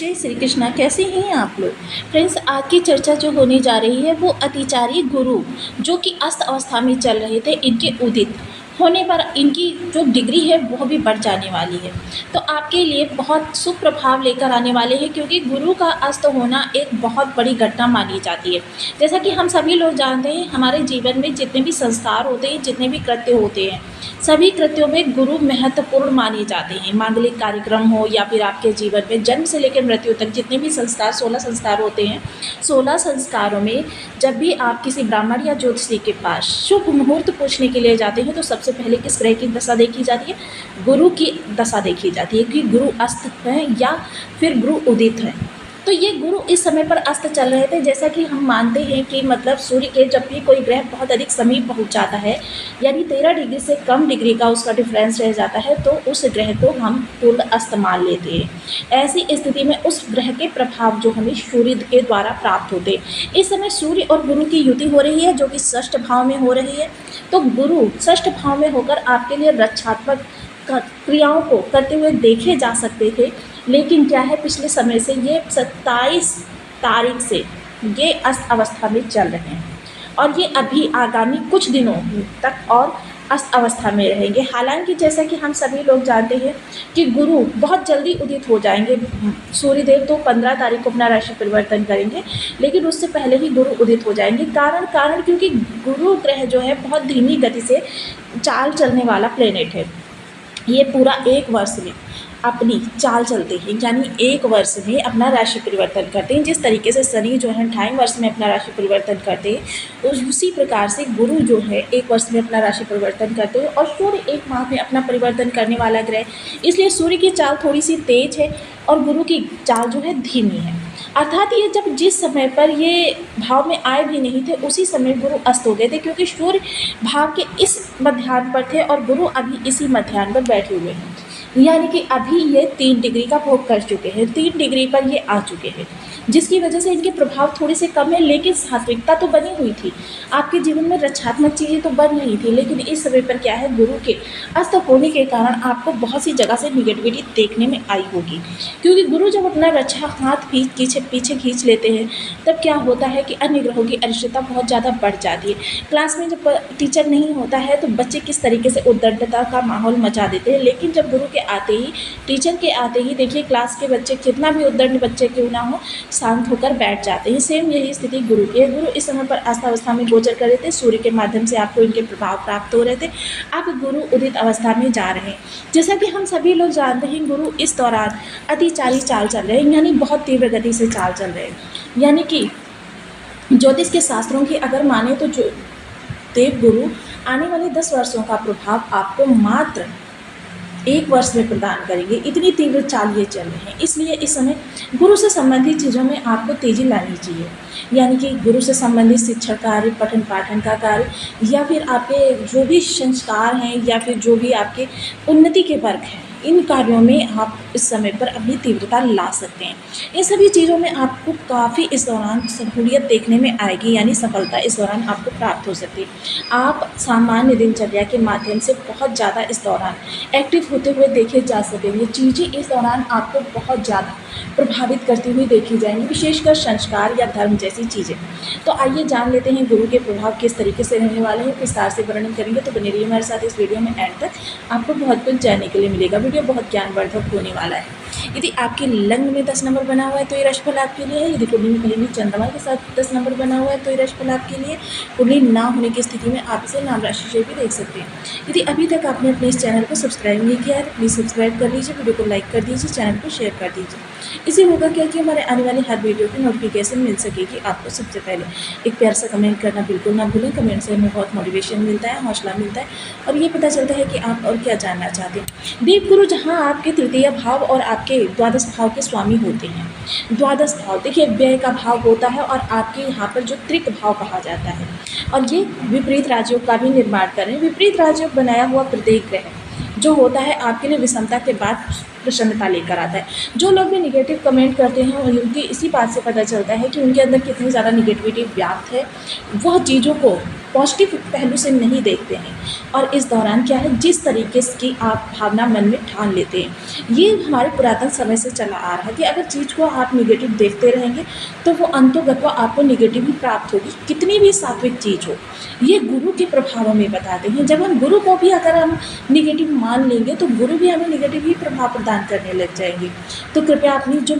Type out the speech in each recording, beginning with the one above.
जय श्री कृष्णा। कैसे हैं आप लोग फ्रेंड्स। आज की चर्चा जो होने जा रही है वो अतिचारी गुरु जो कि अस्त अवस्था में चल रहे थे, इनके उदित होने पर इनकी जो डिग्री है वो भी बढ़ जाने वाली है। तो आपके लिए बहुत शुभ प्रभाव लेकर आने वाले हैं, क्योंकि गुरु का अस्त होना एक बहुत बड़ी घटना मानी जाती है। जैसा कि हम सभी लोग जानते हैं, हमारे जीवन में जितने भी संस्कार होते हैं, जितने भी कृत्य होते हैं, सभी कृत्यों में गुरु महत्वपूर्ण माने जाते हैं। मांगलिक कार्यक्रम हो या फिर आपके जीवन में जन्म से लेकर मृत्यु तक जितने भी संस्कार 16 संस्कार होते हैं, 16 संस्कारों में जब भी आप किसी ब्राह्मण या ज्योतिषी के पास शुभ मुहूर्त पूछने के लिए जाते हैं तो सबसे पहले किस ग्रह की दशा देखी जाती है? गुरु की दशा देखी जाती है कि गुरु अस्त है या फिर गुरु उदित है। तो ये गुरु इस समय पर अस्त चल रहे थे। जैसा कि हम मानते हैं कि मतलब सूर्य के जब भी कोई ग्रह बहुत अधिक समीप पहुंच जाता है, यानी 13 डिग्री से कम डिग्री का उसका डिफरेंस रह जाता है, तो उस ग्रह को हम पूर्ण अस्त मान लेते हैं। ऐसी स्थिति में उस ग्रह के प्रभाव जो हमें सूर्य के द्वारा प्राप्त होते हैं। इस समय सूर्य और गुरु की युति हो रही है, जो कि षष्ठ भाव में हो रही है। तो गुरु षष्ठ भाव में होकर आपके लिए रक्षात्मक क्रियाओं को करते हुए देखे जा सकते थे, लेकिन क्या है, पिछले समय से ये 27 तारीख से ये अस्त अवस्था में चल रहे हैं और ये अभी आगामी कुछ दिनों तक और अस्त अवस्था में रहेंगे। हालांकि जैसा कि हम सभी लोग जानते हैं कि गुरु बहुत जल्दी उदित हो जाएंगे। सूर्यदेव तो 15 तारीख को अपना राशि परिवर्तन करेंगे, लेकिन उससे पहले ही गुरु उदित हो जाएंगे। कारण क्योंकि गुरु ग्रह जो है बहुत धीमी गति से चाल चलने वाला प्लेनेट है। ये पूरा एक वर्ष में अपनी चाल चलते हैं, यानी एक वर्ष में अपना राशि परिवर्तन करते हैं। जिस तरीके से शनि जो है 2.5 वर्ष में अपना राशि परिवर्तन करते हैं, उसी प्रकार से गुरु जो है एक वर्ष में अपना राशि परिवर्तन करते हैं और सूर्य एक माह में अपना परिवर्तन करने वाला ग्रह। इसलिए सूर्य की चाल थोड़ी सी तेज है और गुरु की चाल जो है धीमी है। अर्थात ये जब जिस समय पर ये भाव में आए भी नहीं थे, उसी समय गुरु अस्त हो गए थे, क्योंकि सूर्य भाव के इस मध्याह्न पर थे और गुरु अभी इसी मध्याह्न पर बैठे हुए हैं। यानी कि अभी ये 3 डिग्री का भोग कर चुके हैं, 3 डिग्री पर ये आ चुके हैं, जिसकी वजह से इनके प्रभाव थोड़े से कम है। लेकिन सात्विकता तो बनी हुई थी, आपके जीवन में रक्षात्मक चीज़ें तो बन रही थी। लेकिन इस समय पर क्या है, गुरु के अस्त होने के कारण आपको बहुत सी जगह से निगेटिविटी देखने में आई होगी, क्योंकि गुरु जब अपना रक्षा हाथ पीछे खींच लेते हैं, तब क्या होता है कि अन्य ग्रहों की अनिश्चितता बहुत ज़्यादा बढ़ जाती है। क्लास में जब टीचर नहीं होता है तो बच्चे किस तरीके से उद्दंडता का माहौल मचा देते हैं, लेकिन जब गुरु के आते ही, टीचर के आते ही देखिए क्लास के बच्चे कितना भी उद्दंड बच्चे क्यों ना हो, शांत होकर बैठ जाते हैं। सेम यही स्थिति गुरु की है। गुरु इस समय पर अस्त अवस्था में गोचर कर रहे थे, सूर्य के माध्यम से आपको इनके प्रभाव प्राप्त हो रहे थे। अब गुरु उदित अवस्था में जा रहे हैं। जैसा कि हम सभी लोग जानते हैं, गुरु इस दौरान अतिचारी चाल चल रहे हैं, यानी बहुत तीव्र गति से चाल चल रहे हैं। यानी कि ज्योतिष के शास्त्रों की अगर माने तो जो देव गुरु आने वाले 10 वर्षों का प्रभाव आपको मात्र 1 वर्ष में प्रदान करेंगे। इतनी तीव्र चाल ये चल रहे हैं। इसलिए इस समय गुरु से संबंधित चीज़ों में आपको तेज़ी लानी चाहिए, यानी कि गुरु से संबंधित शिक्षण कार्य, पठन पाठन का कार्य, या फिर आपके जो भी संस्कार हैं या फिर जो भी आपके उन्नति के वर्क हैं, इन कार्यों में आप इस समय पर अपनी तीव्रता ला सकते हैं। इन सभी चीज़ों में आपको काफ़ी इस दौरान सहूलियत देखने में आएगी, यानी सफलता इस दौरान आपको प्राप्त हो सकती है। आप सामान्य दिनचर्या के माध्यम से बहुत ज़्यादा इस दौरान एक्टिव होते हुए देखे जा सकेंगे। चीज़ें इस दौरान आपको बहुत ज़्यादा प्रभावित करती हुई देखी जाएंगी, विशेषकर संस्कार या धर्म जैसी चीज़ें। तो आइए जान लेते हैं गुरु के प्रभाव किस तरीके से रहने वाले हैं, विस्तार से वर्णन करेंगे। तो बने रहिए हमारे साथ इस वीडियो में, एंड तक आपको बहुत कुछ जानने के लिए मिलेगा। वीडियो बहुत ज्ञानवर्धक होने वाला है। यदि आपके लग्न में 10 नंबर बना हुआ है तो ये राशिफल आपके लिए है। यदि कुंडली में कहीं भी चंद्रमा के साथ 10 नंबर बना हुआ है तो ये राशिफल आपके लिए। कुंडली ना होने की स्थिति में आप इसे नाम राशि से भी देख सकते हैं। यदि अभी तक आपने अपने इस चैनल को सब्सक्राइब नहीं किया है तो प्लीज़ सब्सक्राइब कर लीजिए, वीडियो को लाइक कर दीजिए, चैनल को शेयर कर दीजिए। इससे होगा क्या कि हमारे आने वाले हर वीडियो की नोटिफिकेशन मिल सकेगी आपको सबसे पहले। एक प्यार सा कमेंट करना बिल्कुल ना भूलें। कमेंट से हमें बहुत मोटिवेशन मिलता है, हौसला मिलता है और ये पता चलता है कि आप और क्या जानना चाहते हैं। देवगुरु जहाँ आपके तृतीय भाव और आपके द्वादश भाव के स्वामी होते हैं। द्वादश भाव देखिए व्यय का भाव होता है और आपके यहाँ पर जो त्रिक भाव कहा जाता है, और ये विपरीत राजयोग का भी निर्माण करें। विपरीत राजयोग बनाया हुआ प्रत्येक ग्रह जो होता है आपके लिए विषमता के बाद प्रसन्नता लेकर आता है। जो लोग भी निगेटिव कमेंट करते हैं उनकी इसी बात से पता चलता है कि उनके अंदर कितनी ज़्यादा निगेटिविटी व्याप्त है। वह चीज़ों को पॉजिटिव पहलू से नहीं देखते हैं। और इस दौरान क्या है, जिस तरीके से की आप भावना मन में ठान लेते हैं, ये हमारे पुरातन समय से चला आ रहा है कि अगर चीज़ को आप निगेटिव देखते रहेंगे तो वो अंतोगत्वा आपको निगेटिव ही प्राप्त होगी, कितनी भी सात्विक चीज़ हो। ये गुरु के प्रभावों में बताते हैं। जब हम गुरु को भी अगर हम निगेटिव मान लेंगे तो गुरु भी हमें निगेटिव ही प्रभाव प्रदान करने लग जाएंगे। तो कृपया अपनी जो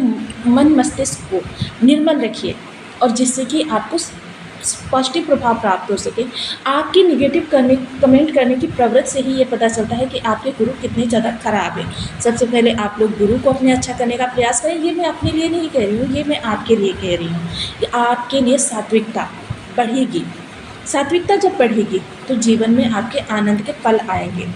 मन मस्तिष्क को निर्मल रखिए, और जिससे कि आपको पॉजिटिव प्रभाव प्राप्त हो सके। आपकी निगेटिव कमेंट करने की प्रवृत्ति से ही ये पता चलता है कि आपके गुरु कितने ज़्यादा खराब हैं। सबसे पहले आप लोग गुरु को अपने अच्छा करने का प्रयास करें। ये मैं अपने लिए नहीं कह रही हूँ, ये मैं आपके लिए कह रही हूँ कि आपके लिए सात्विकता बढ़ेगी। सात्विकता जब बढ़ेगी तो जीवन में आपके आनंद के पल आएंगे।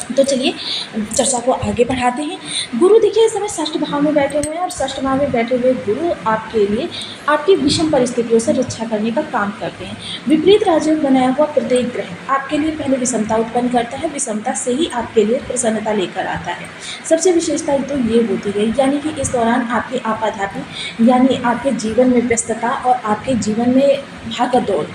तो चलिए चर्चा को आगे बढ़ाते हैं। गुरु देखिए इस समय षष्ठ भाव में बैठे हुए हैं, और षष्ठ भाव में बैठे हुए गुरु आपके लिए आपकी विषम परिस्थितियों से रक्षा करने का काम करते हैं। विपरीत राजयोग बनाया हुआ प्रत्येक ग्रह आपके लिए पहले विषमता उत्पन्न करता है, विषमता से ही आपके लिए प्रसन्नता लेकर आता है। सबसे विशेषता तो ये होती है, यानी कि इस दौरान आपकी आपाधापी यानी आपके जीवन में व्यस्तता और आपके जीवन में भागदौड़ दौड़,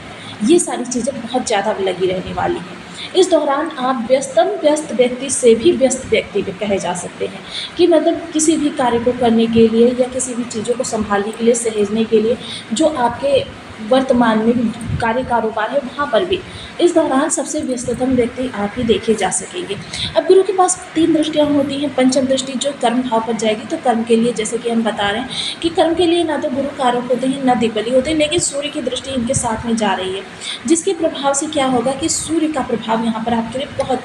ये सारी चीज़ें बहुत ज़्यादा लगी रहने वाली हैं। इस दौरान आप व्यस्त व्यक्ति से भी व्यस्त व्यक्ति भी कहे जा सकते हैं कि मतलब किसी भी कार्य को करने के लिए या किसी भी चीज़ों को संभालने के लिए, सहेजने के लिए जो आपके वर्तमान में कार्य कारोबार है, वहाँ पर भी इस दौरान सबसे व्यस्ततम व्यक्ति आप ही देखे जा सकेंगे। अब गुरु के पास 3 दृष्टियाँ होती हैं। पंचम दृष्टि जो कर्म भाव पर जाएगी, तो कर्म के लिए जैसे कि हम बता रहे हैं कि कर्म के लिए ना तो गुरु कारक होते हैं, ना दिक्बली होते हैं, लेकिन सूर्य की दृष्टि इनके साथ में जा रही है, जिसके प्रभाव से क्या होगा कि सूर्य का प्रभाव यहाँ पर आपके लिए बहुत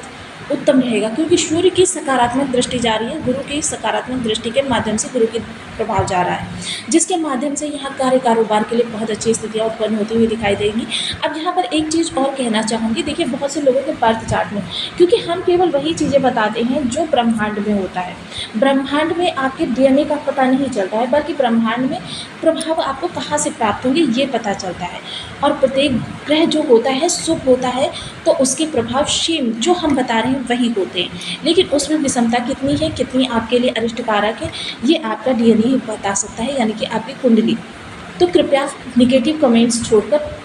उत्तम रहेगा, क्योंकि सूर्य की सकारात्मक दृष्टि जा रही है, गुरु की सकारात्मक दृष्टि के माध्यम से गुरु की प्रभाव जा रहा है, जिसके माध्यम से यहाँ कार्य कारोबार के लिए बहुत अच्छी स्थितियाँ उत्पन्न होती हुई दिखाई देंगी। अब यहाँ पर एक चीज़ और कहना चाहूँगी, देखिए बहुत से लोगों के बर्थ चार्ट में, क्योंकि हम केवल वही चीज़ें बताते हैं जो ब्रह्मांड में होता है, ब्रह्मांड में आपके DNA का पता नहीं चलता है, बल्कि ब्रह्मांड में प्रभाव आपको कहाँ से प्राप्त होंगे ये पता चलता है। और प्रत्येक ग्रह जो होता है शुभ होता है, तो उसके प्रभाव क्षेम जो हम बता रहे हैं वही होते हैं, लेकिन उसमें विषमता कितनी है, कितनी आपके लिए अरिष्टकारक है, ये आपका DNA ही बता सकता है, यानी कि आपकी कुंडली। तो कृपया निगेटिव कमेंट्स छोड़कर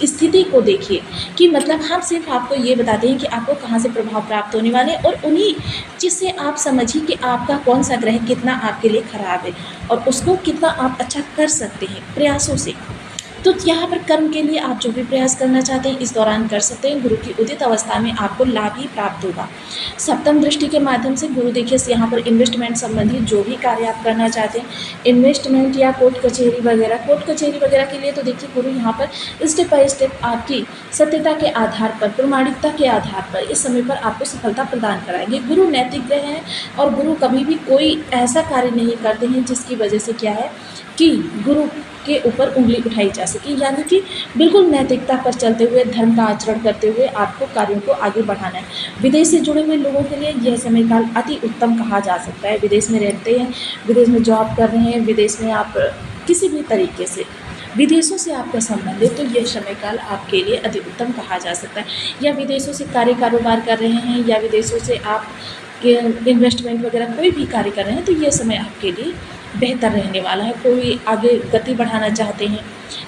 स्थिति को देखिए कि मतलब हम सिर्फ आपको ये बताते हैं कि आपको कहाँ से प्रभाव प्राप्त होने वाले हैं, और उन्हीं जिससे आप समझिए कि आपका कौन सा ग्रह कितना आपके लिए खराब है और उसको कितना आप अच्छा कर सकते हैं प्रयासों से। तो यहाँ पर कर्म के लिए आप जो भी प्रयास करना चाहते हैं इस दौरान कर सकते हैं। गुरु की उदित अवस्था में आपको लाभ ही प्राप्त होगा। सप्तम दृष्टि के माध्यम से गुरु देखिए यहाँ पर इन्वेस्टमेंट संबंधी जो भी कार्य आप करना चाहते हैं, इन्वेस्टमेंट या कोर्ट कचहरी वगैरह के लिए, तो देखिए गुरु यहाँ पर स्टेप बाय स्टेप आपकी सत्यता के आधार पर, प्रामाणिकता के आधार पर इस समय पर आपको सफलता प्रदान कराएंगे। गुरु नैतिक ग्रह हैं, और गुरु कभी भी कोई ऐसा कार्य नहीं करते हैं जिसकी वजह से क्या है कि गुरु के ऊपर उंगली उठाई जा सके, यानी कि बिल्कुल नैतिकता पर चलते हुए, धर्म का आचरण करते हुए आपको कार्यों को आगे बढ़ाना है। विदेश से जुड़े हुए लोगों के लिए यह समय काल अति उत्तम कहा जा सकता है। विदेश में रहते हैं, विदेश में जॉब कर रहे हैं, विदेश में आप किसी भी तरीके से विदेशों से आपका संबंध है, तो यह समय काल आपके लिए अति उत्तम कहा जा सकता है। या विदेशों से कार्य कारोबार कर रहे हैं, या विदेशों से आप इन्वेस्टमेंट वगैरह कोई भी कार्य कर रहे हैं, तो यह समय आपके लिए बेहतर रहने वाला है। कोई आगे गति बढ़ाना चाहते हैं,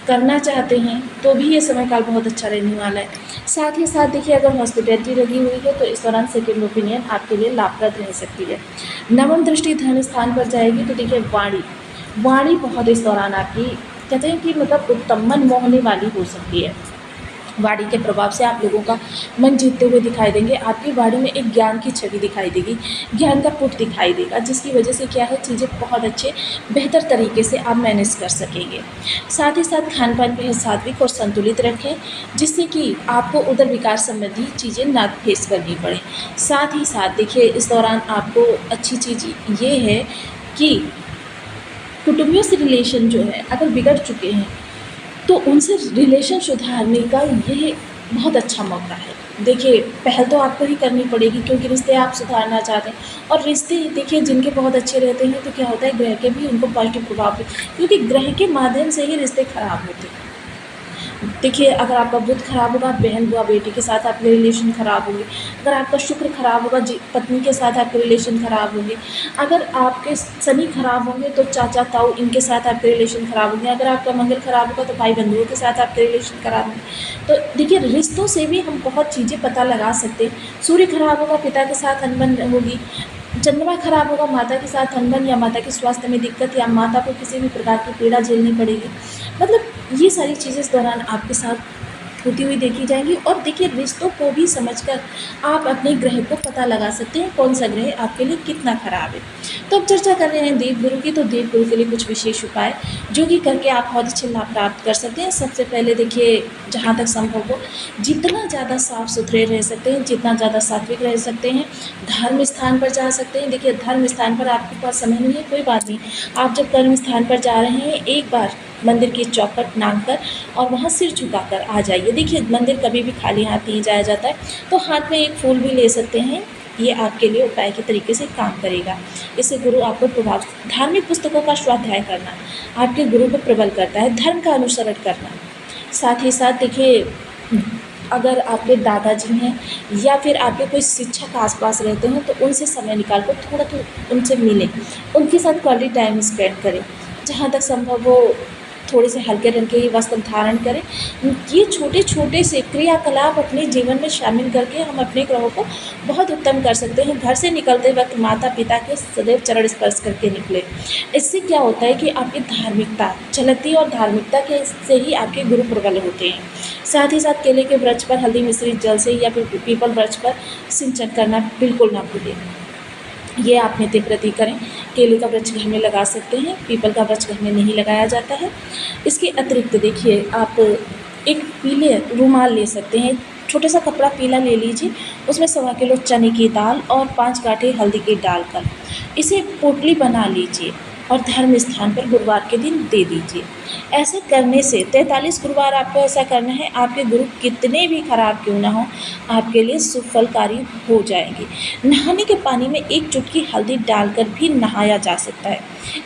करना चाहते हैं, तो भी ये समय काल बहुत अच्छा रहने वाला है। साथ ही साथ देखिए अगर हॉस्पिटैलिटी लगी हुई है तो इस दौरान सेकेंड ओपिनियन आपके लिए लाभप्रद रह सकती है। नवम दृष्टि धन स्थान पर जाएगी, तो देखिए वाणी बहुत इस दौरान आपकी कहते हैं कि मतलब उत्तम मन मोहने वाली हो सकती है। वाणी के प्रभाव से आप लोगों का मन जीतते हुए दिखाई देंगे। आपकी वाणी में एक ज्ञान की छवि दिखाई देगी, ज्ञान का पुट दिखाई देगा, जिसकी वजह से क्या है चीज़ें बहुत अच्छे बेहतर तरीके से आप मैनेज कर सकेंगे। साथ ही साथ खान पान पे सात्विक और संतुलित रखें, जिससे कि आपको उदर विकार संबंधी चीज़ें ना फेस करनी पड़े। साथ ही साथ देखिए इस दौरान आपको अच्छी चीज़ ये है कि कुटुंबियों से रिलेशन जो है अगर बिगड़ चुके हैं तो उनसे रिलेशन सुधारने का ये बहुत अच्छा मौका है। देखिए पहल तो आपको ही करनी पड़ेगी, क्योंकि रिश्ते आप सुधारना चाहते हैं, और रिश्ते देखिए जिनके बहुत अच्छे रहते हैं तो क्या होता है ग्रह के भी उनको पॉजिटिव प्रभाव, क्योंकि ग्रह के माध्यम से ही रिश्ते खराब होते हैं। देखिए, अगर आपका बुध खराब होगा, बहन बुआ बेटी के साथ आपके रिलेशन खराब होंगे। अगर आपका शुक्र खराब होगा, जी पत्नी के साथ आपके रिलेशन खराब होंगे। अगर आपके शनि खराब होंगे तो चाचा ताऊ इनके साथ आपके रिलेशन खराब होंगे। अगर आपका मंगल खराब होगा तो भाई बंधुओं के साथ आपके रिलेशन खराब होंगे। तो देखिए, रिश्तों से भी हम बहुत चीज़ें पता लगा सकते हैं। सूर्य खराब होगा, पिता के साथ अनबन होगी। चंद्रमा खराब होगा, माता के साथ अनबन, या माता के स्वास्थ्य में दिक्कत, या माता को किसी भी प्रकार की पीड़ा झेलनी पड़ेगी। मतलब ये सारी चीज़ें इस दौरान आपके साथ होती हुई देखी जाएंगी। और देखिए, रिश्तों को भी समझकर आप अपने ग्रह को पता लगा सकते हैं कौन सा ग्रह आपके लिए कितना खराब है। तो अब चर्चा कर रहे हैं देवगुरु की। तो देवगुरु के लिए कुछ विशेष उपाय जो कि करके आप बहुत अच्छे लाभ प्राप्त कर सकते हैं। सबसे पहले देखिए, जहाँ तक संभव हो जितना ज़्यादा साफ सुथरे रह सकते हैं, जितना ज़्यादा सात्विक रह सकते हैं, धर्म स्थान पर जा सकते हैं। देखिए, धर्म स्थान पर आपके पास समय नहीं है, कोई बात नहीं। आप जब कर्म स्थान पर जा रहे हैं, एक बार मंदिर की चौखट नांग कर और वहाँ सिर झुकाकर आ जाइए। देखिए, मंदिर कभी भी खाली हाथ नहीं जाया जाता है, तो हाथ में एक फूल भी ले सकते हैं। ये आपके लिए उपाय के तरीके से काम करेगा। इससे गुरु आपको प्रभाव, धार्मिक पुस्तकों का स्वाध्याय करना आपके गुरु को प्रबल करता है। धर्म का अनुसरण करना, साथ ही साथ देखिए, अगर आपके दादाजी हैं या फिर आपके कोई शिक्षक आसपास रहते हैं तो उनसे समय निकाल कर थोड़ा तो उनसे मिलें, उनके साथ क्वालिटी टाइम स्पेंड करें। जहाँ तक संभव हो थोड़े से हल्के रंग के ही वस्त्र धारण करें। ये छोटे छोटे से क्रियाकलाप अपने जीवन में शामिल करके हम अपने ग्रहों को बहुत उत्तम कर सकते हैं। घर से निकलते वक्त माता पिता के सदैव चरण स्पर्श करके निकले। इससे क्या होता है कि आपकी धार्मिकता झलकती है और धार्मिकता के से ही आपके गुरु प्रबल होते हैं। साथ ही साथ केले के वृक्ष पर हल्दी मिश्रित जल से या फिर पीपल वृक्ष पर सिंचन करना बिल्कुल ना भूलें। ये आप नित्य प्रति करें। केले का वृक्ष घर में लगा सकते हैं, पीपल का वृक्ष घर में नहीं लगाया जाता है। इसके अतिरिक्त देखिए, आप एक पीले रुमाल ले सकते हैं। छोटा सा कपड़ा पीला ले लीजिए, उसमें 1.25 किलो चने की दाल और 5 गांठें हल्दी की डालकर इसे पोटली बना लीजिए और धर्म स्थान पर गुरुवार के दिन दे दीजिए। ऐसा करने से 43 गुरुवार आपको ऐसा करना है। आपके गुरु कितने भी खराब क्यों ना हो, आपके लिए सुफलकारी हो जाएंगे। नहाने के पानी में 1 चुटकी हल्दी डालकर भी नहाया जा सकता है।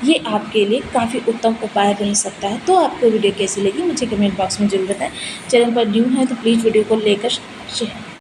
ये आपके लिए काफ़ी उत्तम उपाय रह सकता है। तो आपको वीडियो कैसी लगी मुझे कमेंट बॉक्स में जरूर बताएं। चैनल पर न्यू है तो प्लीज़ वीडियो को लेकर शेयर